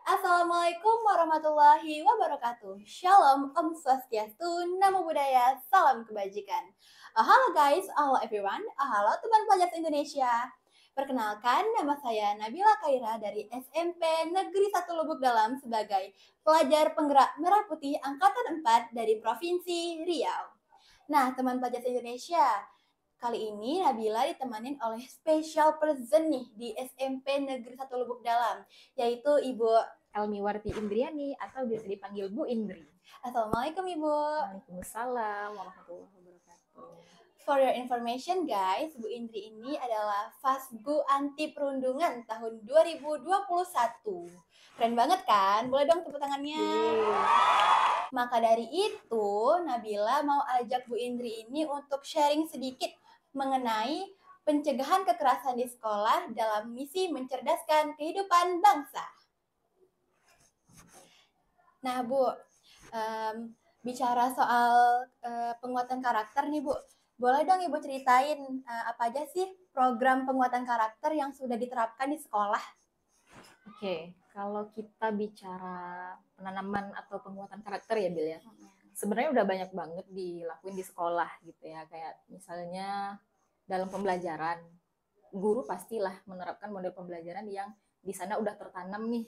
Assalamualaikum warahmatullahi wabarakatuh. Shalom, Om Swastiastu, Namo Buddhaya, Salam Kebajikan. Halo guys, halo everyone, halo teman pelajar Indonesia. Perkenalkan, nama saya Nabila Kaira dari SMP Negeri 1 Lubuk Dalam sebagai pelajar penggerak Merah Putih Angkatan 4 dari Provinsi Riau. Nah, teman pelajar Indonesia, kali ini Nabila ditemanin oleh special person nih di SMP Negeri 1 Lubuk Dalam, yaitu Ibu Elmiwarti Indriani atau biasa dipanggil Bu Indri. Assalamualaikum Ibu. Waalaikumsalam warahmatullahi wabarakatuh. For your information guys, Bu Indri ini adalah Fasgu Anti Perundungan tahun 2021. Keren banget kan? Boleh dong tepuk tangannya. Maka dari itu, Nabila mau ajak Bu Indri ini untuk sharing sedikit mengenai pencegahan kekerasan di sekolah dalam misi mencerdaskan kehidupan bangsa. Nah, Bu, bicara soal penguatan karakter nih, Bu. Boleh dong Ibu ceritain apa aja sih program penguatan karakter yang sudah diterapkan di sekolah? Oke, kalau kita bicara penanaman atau penguatan karakter ya, Bil ya. Sebenarnya udah banyak banget dilakuin di sekolah gitu ya. Kayak misalnya dalam pembelajaran, guru pastilah menerapkan model pembelajaran yang di sana udah tertanam nih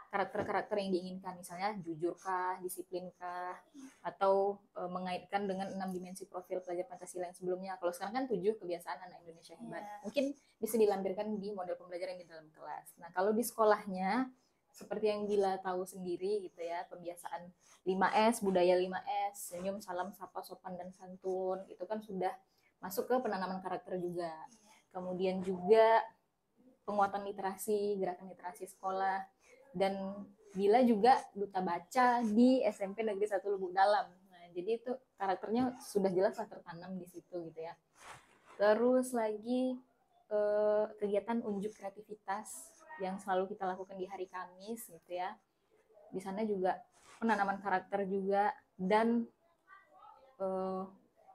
karakter-karakter yang diinginkan, misalnya jujurkah, disiplinkah, atau mengaitkan dengan 6 dimensi profil pelajar Pancasila yang sebelumnya. Kalau sekarang kan 7 kebiasaan anak Indonesia hebat. Mungkin bisa dilampirkan di model pembelajaran di dalam kelas. Nah, kalau di sekolahnya seperti yang Bila tahu sendiri gitu ya, pembiasaan 5S, budaya 5S, senyum, salam, sapa, sopan, dan santun, itu kan sudah masuk ke penanaman karakter juga. Kemudian juga penguatan literasi, gerakan literasi sekolah, dan Bila juga duta baca di SMP Negeri 1 Lubuk Dalam. Nah, jadi itu karakternya sudah jelas lah tertanam di situ gitu ya. Terus lagi kegiatan unjuk kreativitas yang selalu kita lakukan di hari Kamis gitu ya. Di sana juga penanaman karakter juga, dan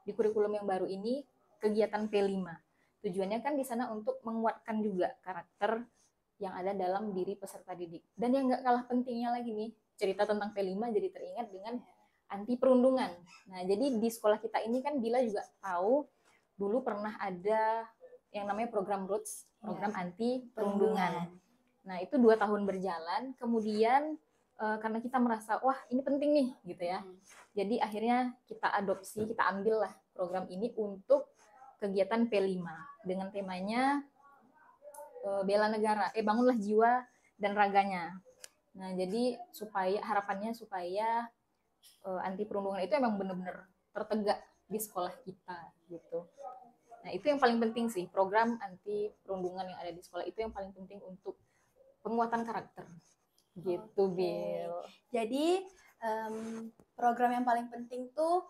di kurikulum yang baru ini kegiatan P5. Tujuannya kan di sana untuk menguatkan juga karakter yang ada dalam diri peserta didik. Dan yang gak kalah pentingnya lagi nih, cerita tentang P5 jadi teringat dengan anti perundungan. Nah, jadi di sekolah kita ini kan Bila juga tahu dulu pernah ada yang namanya program Roots, program anti perundungan. Nah, itu 2 tahun berjalan, kemudian karena kita merasa wah ini penting nih gitu ya. Jadi akhirnya kita adopsi, kita ambil lah program ini untuk kegiatan P5 dengan temanya bela negara, bangunlah jiwa dan raganya. Nah, jadi harapannya supaya anti perundungan itu emang benar-benar tertegak di sekolah kita gitu. Nah, itu yang paling penting sih, program anti perundungan yang ada di sekolah itu yang paling penting untuk penguatan karakter. Gitu, Bil. Jadi program yang paling penting tuh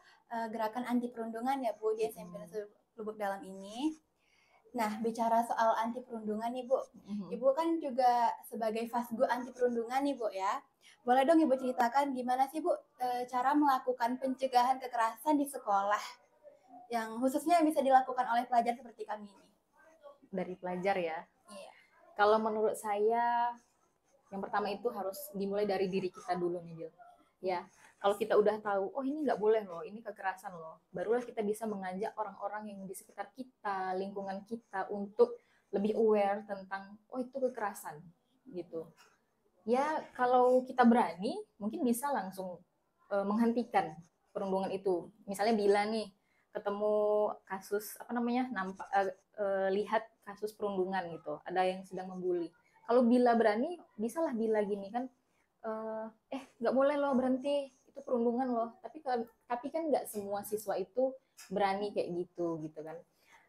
gerakan anti perundungan ya Bu di SMP Lubuk Dalam ini. Nah, bicara soal anti perundungan nih Bu, Ibu kan juga sebagai Fasgu anti perundungan nih Bu ya. Boleh dong Ibu ceritakan gimana sih Bu cara melakukan pencegahan kekerasan di sekolah yang khususnya bisa dilakukan oleh pelajar seperti kami ini? Dari pelajar ya? Iya. Kalau menurut saya, yang pertama itu harus dimulai dari diri kita dulu nih, Bil. Ya, kalau kita udah tahu, oh ini nggak boleh loh, ini kekerasan loh, barulah kita bisa mengajak orang-orang yang di sekitar kita, lingkungan kita untuk lebih aware tentang, oh itu kekerasan, gitu. Ya, kalau kita berani, mungkin bisa langsung menghentikan perundungan itu. Misalnya Bila nih, ketemu kasus, lihat kasus perundungan gitu, ada yang sedang membuli. Kalau Bila berani, bisalah Bila gini kan, nggak boleh loh, berhenti, itu perundungan loh. Tapi kan nggak semua siswa itu berani kayak gitu kan.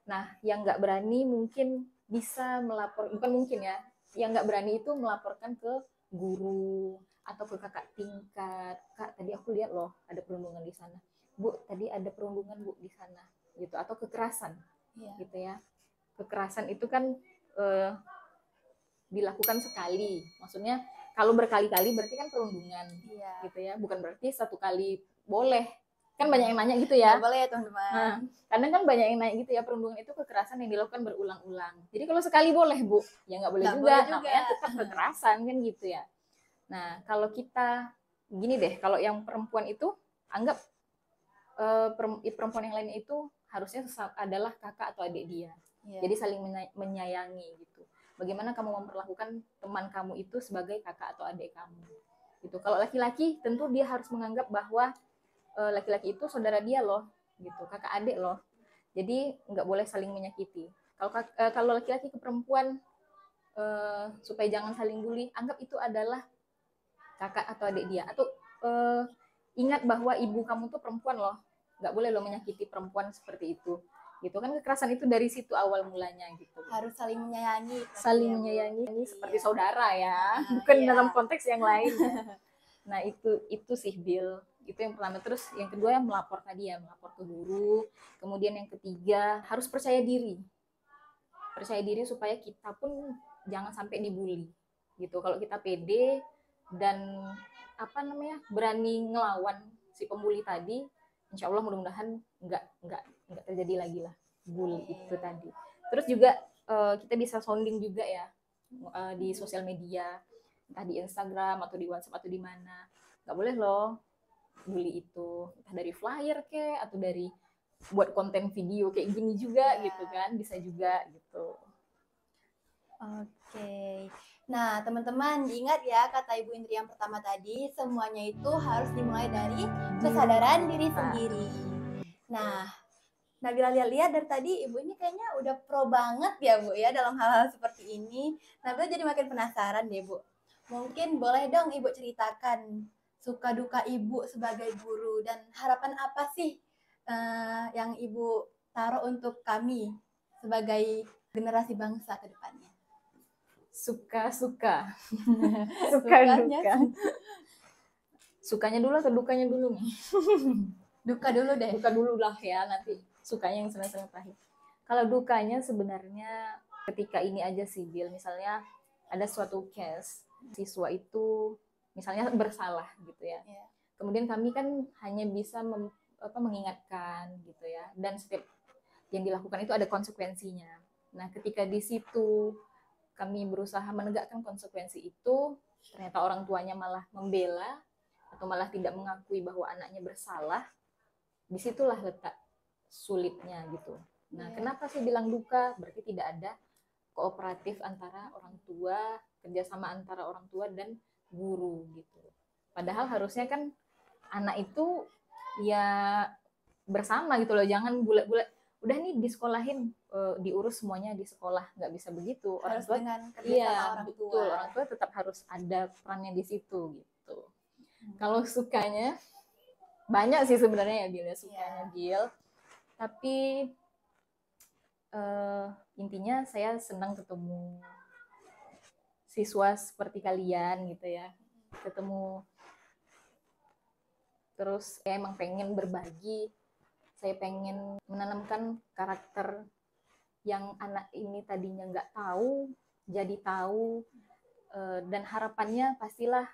Nah, yang nggak berani mungkin bisa bukan mungkin ya, yang nggak berani itu melaporkan ke guru atau ke kakak tingkat. Kak, tadi aku lihat loh ada perundungan di sana. Bu, tadi ada perundungan Bu di sana, gitu. Atau kekerasan, gitu ya. Kekerasan itu kan dilakukan sekali, maksudnya kalau berkali-kali berarti kan perundungan, gitu ya. Bukan berarti satu kali boleh. Kan banyak yang nanya gitu ya. Nggak boleh ya teman-teman. Nah, kadang kan banyak yang nanya gitu ya, perundungan itu kekerasan yang dilakukan berulang-ulang. Jadi kalau sekali boleh Bu, ya nggak boleh juga. Namanya tetap kekerasan kan gitu ya. Nah, kalau kita gini deh, kalau yang perempuan itu anggap perempuan yang lainnya itu harusnya adalah kakak atau adik dia. Jadi saling menyayangi gitu. Bagaimana kamu memperlakukan teman kamu itu sebagai kakak atau adik kamu. Gitu. Kalau laki-laki tentu dia harus menganggap bahwa laki-laki itu saudara dia loh, gitu, kakak adik loh. Jadi nggak boleh saling menyakiti. Kalau laki-laki ke perempuan supaya jangan saling bully, anggap itu adalah kakak atau adik dia. Atau ingat bahwa ibu kamu tuh perempuan loh, nggak boleh lo menyakiti perempuan seperti itu. Gitu kan, kekerasan itu dari situ awal mulanya gitu. Harus saling menyayangi. Saling menyayangi seperti saudara ya, bukan dalam konteks yang lain. Nah itu sih Bill, itu yang pertama. Terus yang kedua yang melapor tadi ya, melapor ke guru. Kemudian yang ketiga harus percaya diri supaya kita pun jangan sampai dibully gitu. Kalau kita pede dan berani ngelawan si pembuli tadi, insya Allah mudah-mudahan nggak terjadi lagi lah bully itu tadi. Terus juga kita bisa sounding juga ya di sosial media, entah di Instagram atau di WhatsApp atau di mana. Nggak boleh loh bully itu, entah dari flyer atau dari buat konten video kayak gini juga gitu kan, bisa juga gitu. Oke. Nah, teman-teman, diingat ya kata Ibu Indri yang pertama tadi, semuanya itu harus dimulai dari kesadaran diri sendiri. Nah, Nabila lihat-lihat dari tadi Ibu ini kayaknya udah pro banget ya Bu ya dalam hal-hal seperti ini. Nabila jadi makin penasaran deh Bu. Mungkin boleh dong Ibu ceritakan suka duka Ibu sebagai guru dan harapan apa sih yang Ibu taruh untuk kami sebagai generasi bangsa ke depannya? Suka duka. Sukanya dulu atau dukanya dulu nih? Duka dulu deh. Duka dulu lah ya, nanti sukanya yang senang-senang terakhir. Kalau dukanya sebenarnya ketika ini aja sih Bill, misalnya ada suatu case siswa itu misalnya bersalah gitu ya. Kemudian kami kan hanya bisa mengingatkan gitu ya, dan setiap yang dilakukan itu ada konsekuensinya. Nah, ketika di situ kami berusaha menegakkan konsekuensi itu, ternyata orang tuanya malah membela atau malah tidak mengakui bahwa anaknya bersalah, disitulah letak sulitnya gitu. Nah, kenapa sih bilang duka? Berarti tidak ada kooperatif antara orang tua, kerjasama antara orang tua dan guru gitu. Padahal harusnya kan anak itu ya bersama gitu loh, jangan bulat-bulat udah nih disekolahin, diurus semuanya di sekolah, nggak bisa begitu. Orang tua dengan kerjasama orang tua. Betul, orang tua tetap harus ada perannya di situ gitu. Kalau sukanya banyak sih sebenarnya ya Gil, sukanya Gil. Tapi intinya saya senang ketemu siswa seperti kalian gitu ya, ketemu. Terus saya emang pengen berbagi, saya pengen menanamkan karakter yang anak ini tadinya nggak tahu, jadi tahu, dan harapannya pastilah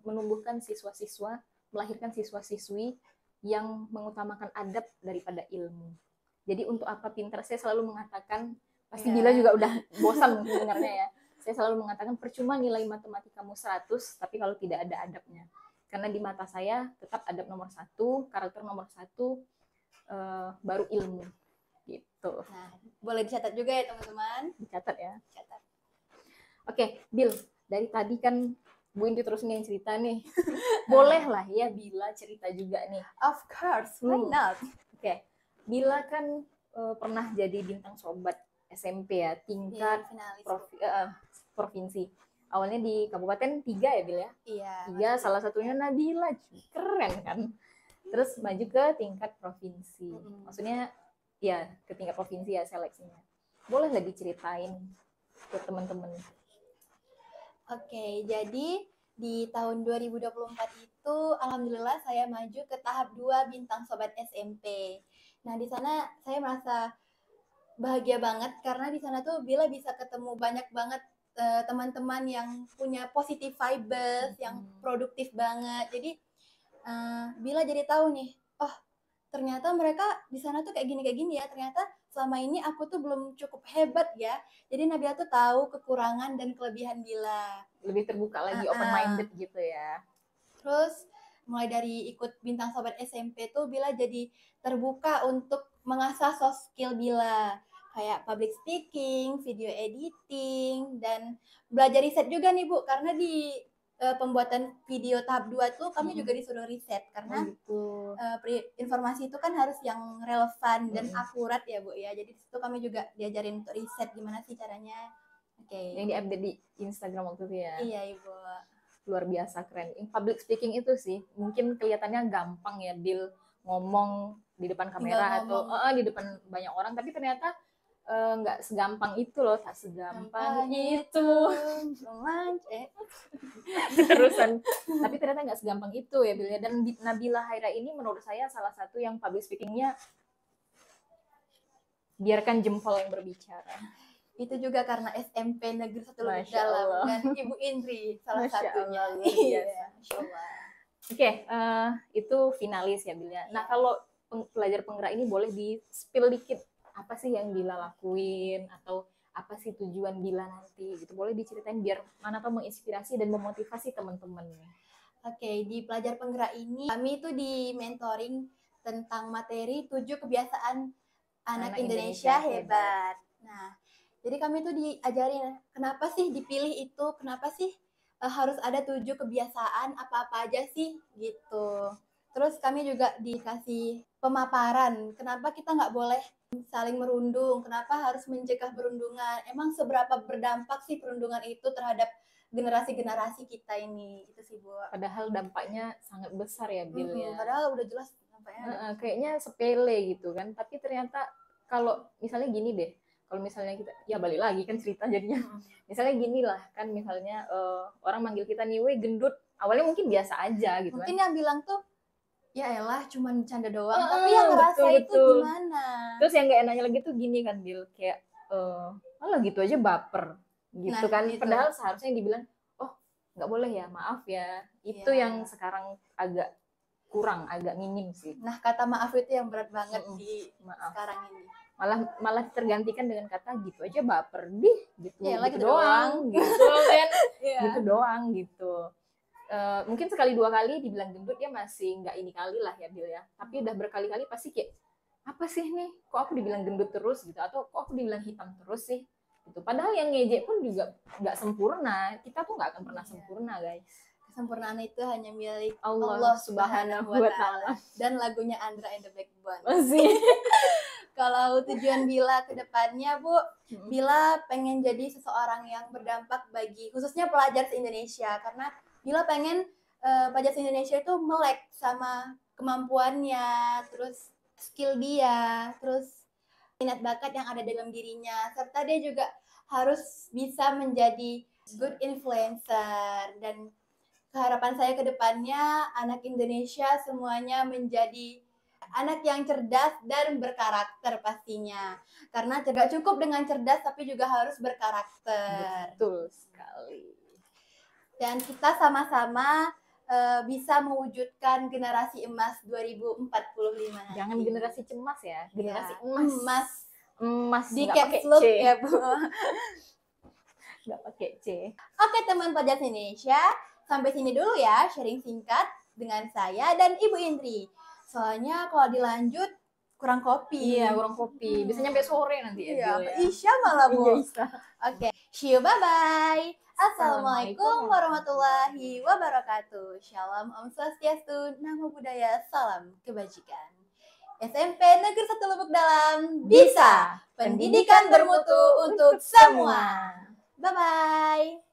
menumbuhkan siswa-siswa, melahirkan siswa-siswi yang mengutamakan adab daripada ilmu. Jadi untuk apa pintar, saya selalu mengatakan, pasti Bila juga udah bosan mendengarnya ya, saya selalu mengatakan percuma nilai matematikamu 100, tapi kalau tidak ada adabnya. Karena di mata saya tetap adab nomor 1, karakter nomor 1, baru ilmu gitu. Nah, boleh dicatat juga ya teman-teman. Dicatat ya. Catat. Oke, Bill, dari tadi kan Bu Indi terus nih cerita nih. Boleh lah ya Bila cerita juga nih. Of course, why not? Oke. Bila kan pernah jadi bintang sobat SMP ya, tingkat provinsi. Awalnya di Kabupaten 3 ya Bil ya? Iya. 3, salah satunya Nabila. Keren kan? Terus maju ke tingkat provinsi. Maksudnya ya ke tingkat provinsi ya seleksinya. Boleh lah diceritain ke teman-teman. Oke, jadi di tahun 2024 itu alhamdulillah saya maju ke tahap 2 bintang sobat SMP. Nah, di sana saya merasa bahagia banget karena di sana tuh Bila bisa ketemu banyak banget teman-teman yang punya positive vibes, yang produktif banget. Jadi Bila jadi tahu nih, oh ternyata mereka di sana tuh kayak gini ya. Ternyata selama ini aku tuh belum cukup hebat ya. Jadi Nabila tuh tahu kekurangan dan kelebihan Bila. lebih terbuka lagi, open minded gitu ya. Terus mulai dari ikut Bintang Sobat SMP tuh Bila jadi terbuka untuk mengasah soft skill Bila, kayak public speaking, video editing, dan belajar riset juga nih Bu, karena di pembuatan video tahap 2 tuh kami juga disuruh riset, karena gitu. informasi itu kan harus yang relevan dan akurat ya Bu ya. Jadi disitu kami juga diajarin untuk riset gimana sih caranya. Yang di-update di Instagram waktu itu ya. Iya Ibu. Luar biasa keren. Public speaking itu sih mungkin kelihatannya gampang ya, Bil, ngomong di depan kamera atau di depan banyak orang, tapi ternyata nggak segampang itu loh, tak segampang itu. Terusan. Tapi ternyata nggak segampang itu ya, Bil. Dan Nabila Haira ini menurut saya salah satu yang public speakingnya biarkan jempol yang berbicara. Itu juga karena SMP Negeri 1 Lubuk Dalam dan Ibu Indri salah satunya. Iya. Oke, itu finalis ya, Bil ya. Nah, kalau pelajar penggerak ini boleh di-spill dikit apa sih yang Bila lakuin atau apa sih tujuan Bila nanti gitu, boleh diceritain biar mana tahu menginspirasi dan memotivasi teman-teman. Oke, di pelajar penggerak ini kami itu di mentoring tentang materi 7 kebiasaan anak Indonesia hebat. Nah, jadi kami tuh diajarin kenapa sih dipilih itu, kenapa sih harus ada 7 kebiasaan, apa-apa aja sih gitu. Terus kami juga dikasih pemaparan, kenapa kita nggak boleh saling merundung, kenapa harus mencegah perundungan, emang seberapa berdampak sih perundungan itu terhadap generasi-generasi kita ini, itu sih Bu. Padahal dampaknya sangat besar ya, Bil ya. Padahal udah jelas dampaknya. Kayaknya sepele gitu kan, tapi ternyata kalau misalnya gini deh, kalau misalnya kita, ya balik lagi kan cerita jadinya, misalnya gini lah kan, misalnya orang manggil kita nih, weh gendut, awalnya mungkin biasa aja gitu mungkin kan. Yang bilang tuh, ya elah cuman bercanda doang, tapi yang ngerasa itu gimana? Terus yang gak enaknya lagi tuh gini kan, Bil, kayak, alah gitu aja baper, gitu kan. Gitu. Padahal seharusnya yang dibilang, oh gak boleh ya, maaf ya, itu yang sekarang agak kurang, agak minim sih. Nah, kata maaf itu yang berat banget di sekarang ini. Malah tergantikan dengan kata gitu aja baper dih, gitu, ya, gitu doang, gitu kan, gitu doang gitu. Mungkin sekali dua kali dibilang gendut ya masih nggak ini kali lah ya, Bil ya, tapi udah berkali-kali pasti kayak apa sih nih, kok aku dibilang gendut terus gitu, atau kok aku dibilang hitam terus sih gitu. Padahal yang ngejek pun juga nggak sempurna, kita tuh nggak akan pernah sempurna guys. Kesempurnaan itu hanya milik Allah Subhanahu wa Ta'ala. Dan lagunya Andra and the Backbone. Masih. Kalau tujuan Bila ke depannya, Bu, Bila pengen jadi seseorang yang berdampak bagi khususnya pelajar se-Indonesia, karena Bila pengen pelajar se-Indonesia itu melek sama kemampuannya, terus skill dia, terus minat bakat yang ada dalam dirinya, serta dia juga harus bisa menjadi good influencer. Dan keharapan saya ke depannya anak Indonesia semuanya menjadi anak yang cerdas dan berkarakter pastinya. Karena tidak cukup dengan cerdas tapi juga harus berkarakter. Betul sekali. Dan kita sama-sama bisa mewujudkan generasi emas 2045 nanti. Jangan generasi cemas ya, generasi emas. Emas di caps lock ya, Bu. Nggak pakai C. Oke teman pelajar Indonesia, sampai sini dulu ya sharing singkat dengan saya dan Ibu Indri. Soalnya kalau dilanjut kurang kopi. Iya, kurang kopi. Bisa nyampe sore nanti ya. Iya, Isya malah, Bu. Oke, see you, bye-bye. Assalamualaikum warahmatullahi wabarakatuh. Shalom, Om Swastiastu, Namo Buddhaya, salam kebajikan. SMP Negeri 1 Lubuk Dalam, bisa pendidikan bermutu untuk semua. Bye-bye.